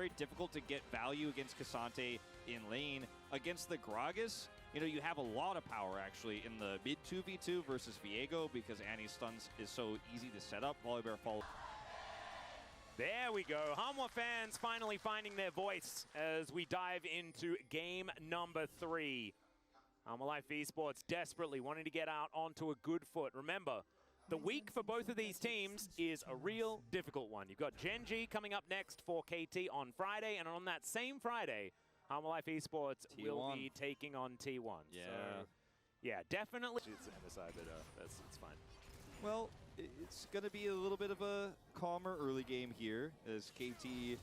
very difficult to get value against Cassante in lane. Against the Gragas, you know, you have a lot of power actually in the mid 2v2 versus Viego because Annie's stuns is so easy to set up. Volibear follow. There we go. Hanwha fans finally finding their voice as we dive into game number 3. Hanwha Life Esports desperately wanting to get out onto a good foot. Remember, the week for both of these teams is a real difficult one. You've got Gen G coming up next for KT on Friday, and on that same Friday, Hanwha Life Esports T1 will be taking on T1. Yeah. So, yeah, definitely. It's MSI, but it's fine. Well, it's going to be a little bit of a calmer early game here as KT,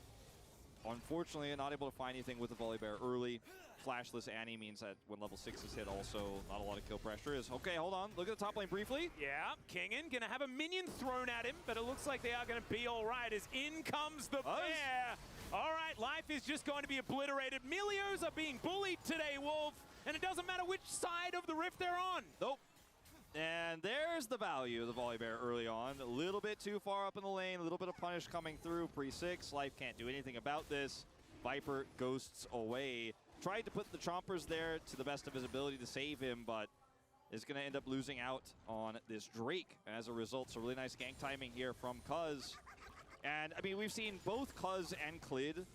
unfortunately, not able to find anything with the Volibear early. Flashless Annie means that when level 6 is hit also, not a lot of kill pressure is. Okay, hold on. Look at the top lane briefly. Yeah, Kingen going to have a minion thrown at him, but it looks like they are going to be all right as in comes the bear. All right, Life is just going to be obliterated. Milios are being bullied today, Wolf, and it doesn't matter which side of the rift they're on. Nope. And there's the value of the Volibear early on. A little bit too far up in the lane, a little bit of punish coming through. Pre-6, Life can't do anything about this. Viper ghosts away. Tried to put the Chompers there to the best of his ability to save him, but is going to end up losing out on this Drake as a result. So really nice gank timing here from Cuz. And, I mean, we've seen both Cuz and Clid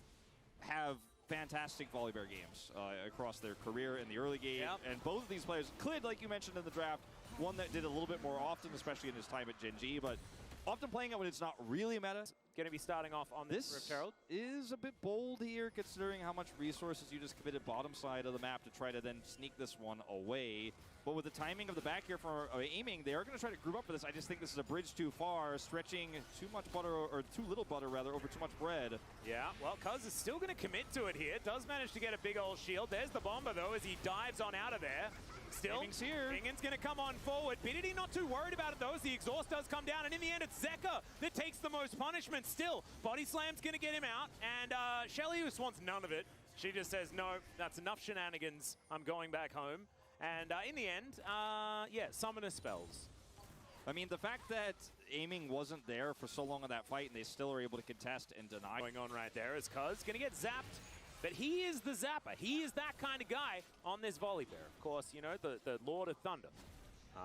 have fantastic Volibear games across their career in the early game. Yep. And both of these players, Clid, like you mentioned in the draft, one that did a little bit more often, especially in his time at Gen G, but often playing it when it's not really meta. Going to be starting off on this Rift Herald. Is a bit bold here, considering how much resources you just committed bottom side of the map to try to then sneak this one away. But with the timing of the back here for aiming, they are going to try to group up for this. I just think this is a bridge too far, stretching too much butter, or too little butter rather, over too much bread. Yeah, well, Cuz is still going to commit to it here. Does manage to get a big old shield. There's the Bomber, though, as he dives on out of there. Still, Kingen's going to come on forward. BDD not too worried about it, though, as the exhaust does come down. And in the end, it's Zeka that takes the most punishment. Still, Body Slam's going to get him out. And Shelly just wants none of it. She just says, no, that's enough shenanigans. I'm going back home. And in the end, yeah, Summoner spells. I mean, the fact that aiming wasn't there for so long in that fight and they still are able to contest and deny. Going on right there is Cuz going to get zapped. But he is the zapper. He is that kind of guy on this Volibear. Of course, you know, the Lord of Thunder.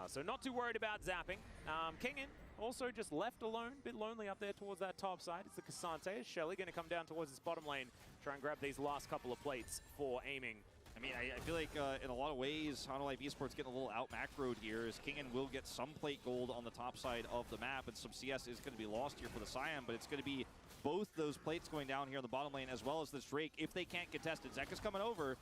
So not too worried about zapping. Kingen also just left alone, a bit lonely up there towards that top side. It's the Cassante. Shelly going to come down towards his bottom lane, try and grab these last couple of plates for aiming. I mean, I feel like in a lot of ways, Hanwha Life Esports getting a little out macroed here as Kingen will get some plate gold on the top side of the map, and some CS is going to be lost here for the Scion, but it's going to be both those plates going down here on the bottom lane as well as this Drake if they can't contest it. Zeka's coming over.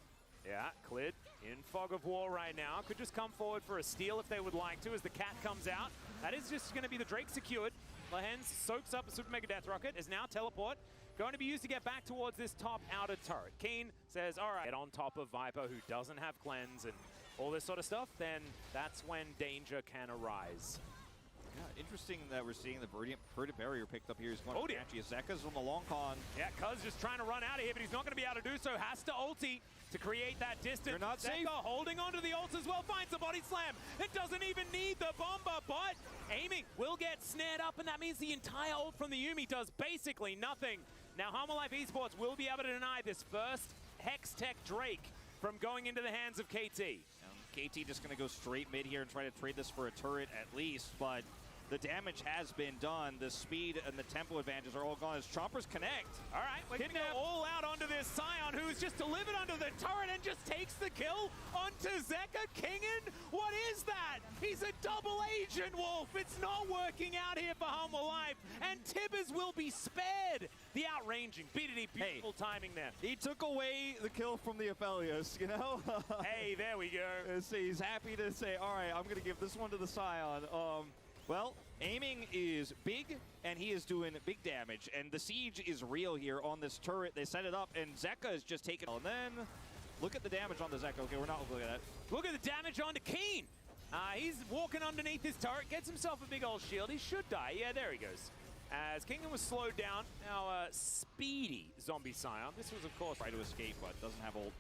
Yeah, Clid in fog of war right now. Could just come forward for a steal if they would like to as the cat comes out. That is just going to be the Drake secured. Lehens soaks up a Super Mega Death Rocket, is now teleport. Going to be used to get back towards this top outer turret. Keen says, all right, get on top of Viper, who doesn't have cleanse and all this sort of stuff, then that's when danger can arise. Yeah, interesting that we're seeing the Verdant Barrier picked up here. He's going to Banshee. Zeka's on the long con. Yeah, Cuz just trying to run out of here, but he's not going to be able to do so. Has to ulti to create that distance. You're not safe. Zeka holding onto the ult as well, finds the body slam. It doesn't even need the Bomber, but aiming will get snared up, and that means the entire ult from the Yuumi does basically nothing. Now, Hanwha Life Esports will be able to deny this first Hex Tech Drake from going into the hands of KT. KT just going to go straight mid here and try to trade this for a turret at least, but the damage has been done. The speed and the tempo advantages are all gone as Chompers connect. All right, we're going to go all out onto this Scion, who's just delivered under the turret and just takes the kill onto Zeka. Kingen, what is that? He's a double agent, Wolf. It's not working out here for Hanwha Life, and Tibbers will be spared. The outranging, BDD, beautiful timing there. He took away the kill from the Aphelios, you know? Hey, there we go. So he's happy to say, all right, I'm going to give this one to the Scion. Well, aiming is big, and he is doing big damage, and the siege is real here on this turret. They set it up, and Zeka is just taking. And then look at the damage on the Zeka. Okay, we're not looking at that. Look at the damage onto Keen. He's walking underneath his turret, gets himself a big old shield. He should die. Yeah, there he goes. As Kingen was slowed down, now speedy Zombie Scion. This was, of course, try to escape, but doesn't have ult.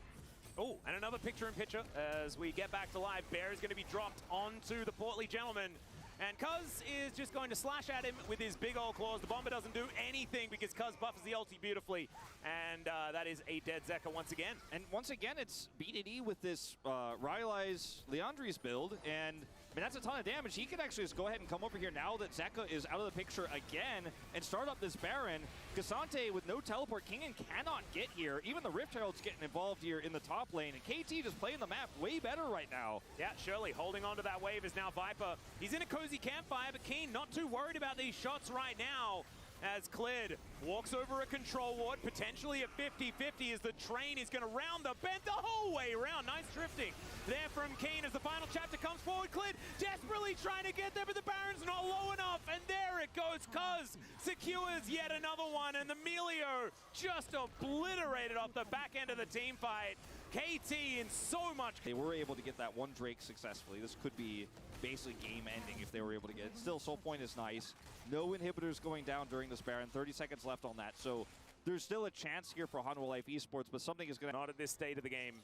Oh, and another picture-in-picture as we get back to live. Bear is going to be dropped onto the portly gentleman. And Cuz is just going to slash at him with his big old claws. The Bomber doesn't do anything because Cuz buffers the ulti beautifully. And that is a dead Zeka once again. And once again, it's BDD with this Rylai's Leandri's build. And I mean, that's a ton of damage. He can actually just go ahead and come over here now that Zeka is out of the picture again and start up this Baron. Cassante with no teleport. Kingen cannot get here. Even the Rift Herald's getting involved here in the top lane. And KT just playing the map way better right now. Yeah, Shirley holding on to that wave is now Viper. He's in a cozy campfire, but Keen not too worried about these shots right now. As Clid walks over a control ward, potentially a 50-50 as the train is going to round the bend the whole way around. Nice drifting there from Keen as the final chapter comes forward. Clid desperately trying to get there, but the Baron's not low enough. And there it goes. Cuz secures yet another one, and the Melio just obliterated off the back end of the team fight. KT in so much. They were able to get that one Drake successfully. This could be basically game ending if they were able to get it. Still, Soul Point is nice. No inhibitors going down during this Baron. 30 seconds left on that. So there's still a chance here for Hanwha Life Esports, but something is going to... Not at this state of the game.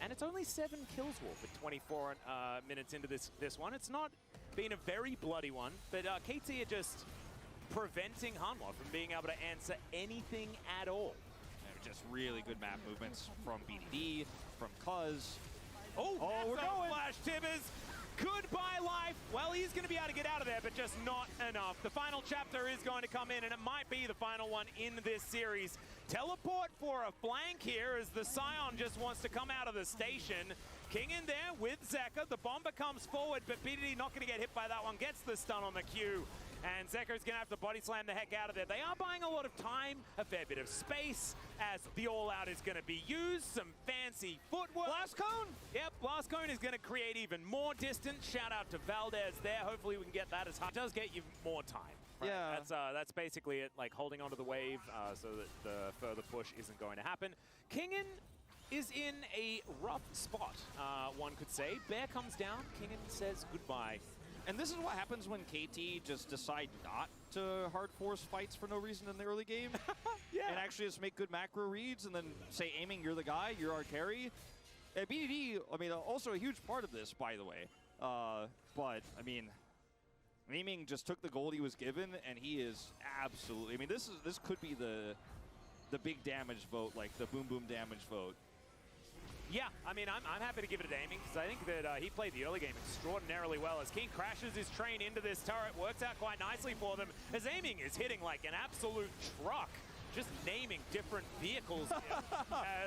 And it's only 7 kills, Wolf, at 24 minutes into this one. It's not been a very bloody one, but KT are just preventing Hanwha from being able to answer anything at all. Just really good map movements from BDD, from Cuz. Oh, we're going. Flash Tibbers. Goodbye, life. Well, he's going to be able to get out of there, but just not enough. The final chapter is going to come in, and it might be the final one in this series. Teleport for a flank here as the Scion just wants to come out of the station. King in there with Zeka. The Bomber comes forward, but BDD not going to get hit by that one. Gets the stun on the Q. And Zeka's going to have to body slam the heck out of there. They are buying a lot of time, a fair bit of space, as the all-out is going to be used. Some fancy footwork. Blast Cone? Yep, Blast Cone is going to create even more distance. Shout out to Valdez there. Hopefully we can get that as high. It does get you more time. Right? Yeah. That's basically it, like holding onto the wave so that the further push isn't going to happen. Kingen is in a rough spot, one could say. Bear comes down. Kingen says goodbye. And this is what happens when KT just decide not to hard force fights for no reason in the early game. Yeah. And actually just make good macro reads and then say, aiming, you're the guy, you're our carry. And BDD, I mean, also a huge part of this, by the way. But, I mean, aiming just took the gold he was given, and he is absolutely... I mean, this could be the big damage vote, like the boom boom damage vote. Yeah, I mean, I'm happy to give it to Aiming because I think that he played the early game extraordinarily well. As King crashes his train into this turret, works out quite nicely for them. As Aiming is hitting like an absolute truck, just naming different vehicles here.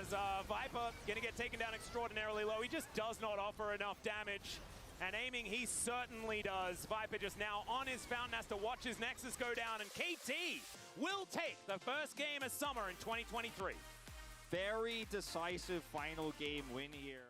As Viper going to get taken down extraordinarily low. He just does not offer enough damage. And Aiming, he certainly does. Viper just now on his fountain, has to watch his Nexus go down. And KT will take the first game of summer in 2023. Very decisive final game win here.